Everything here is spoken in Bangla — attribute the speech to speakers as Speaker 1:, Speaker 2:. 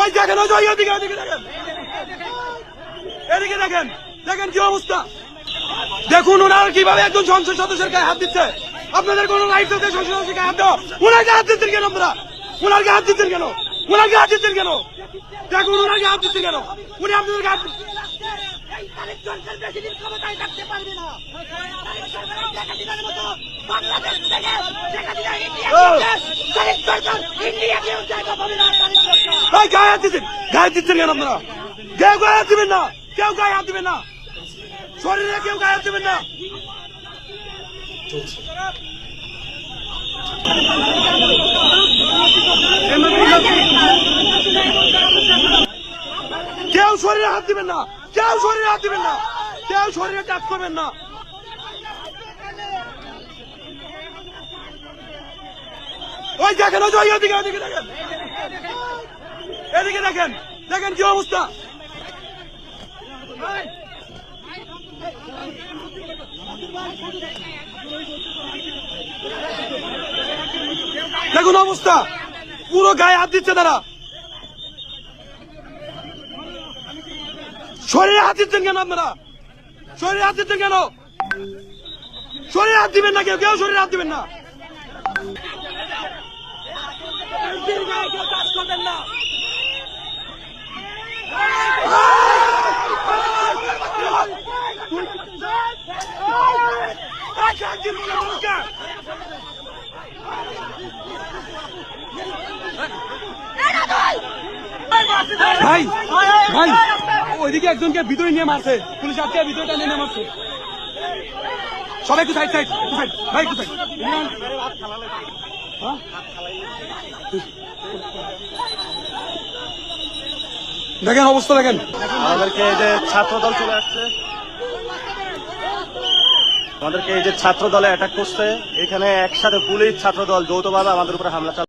Speaker 1: ওই দেখেন, ওই ওইদিকে ওইদিকে দেখেন, এদিকে দেখেন, দেখেন কি অবস্থা। দেখুন ওনারা কিভাবে একজন সংসদ সদস্যের গায়ে হাত দিচ্ছে। আপনাদের কোন রাইট আছে সংসদ সদস্যের গায়ে হাত দেওয়া? ওনাকে হাত দিচ্ছেন কেন আপনারা? ওনাকে হাত দিচ্ছেন কেন? ওনাকে হাত দিচ্ছেন কেন? দেখুন ওনাকে হাত দিচ্ছেন কেন? উনি আপনাদের হাত গায়ে হাত দিচ্ছেন, গায়ে দিচ্ছেন কেন আপনারা? কেউ গায়ে হাত দিবেন না, কেউ গায়ে হাত দিবেন না, শরীরে কেউ গায়ে হাত দিবেন না। কেউ শরীরে হাত দিবেন না, কেউ শরীরে হাত দিবেন না, কেউ শরীরে টাচ করবেন না। ওই দেখেন, ওই ওইদিকে ওইদিকে দেখেন, এদিকে দেখেন, দেখেন কি অবস্থা। দেখুন অবস্থা, পুরো গায়ে হাত দিচ্ছে তারা। শরীরে হাত দিচ্ছেন কেন আপনারা? শরীরে হাত দিচ্ছেন কেন? শরীরে হাত দিবেন না, কেউ কেউ শরীরে হাত দিবেন না। ভাই ভাই ওইদিকে একজনকে ভিতরে নিয়ে মারছে, পুলিশ আজকে ভিতরে টানিয়ে নিয়ে মারছে। সবাই একটু সাইড সাইড সাইড, ভাই একটু সাইড। দেখেন অবস্থা দেখেন।
Speaker 2: আমাদেরকে এই যে ছাত্রদল চলে আসছে, আমাদেরকে এই যে ছাত্র দলে অ্যাটাক করছে, এখানে একসাথে পুলিশ ছাত্রদল যৌথভাবে আমাদের উপরে হামলা চালাচ্ছে।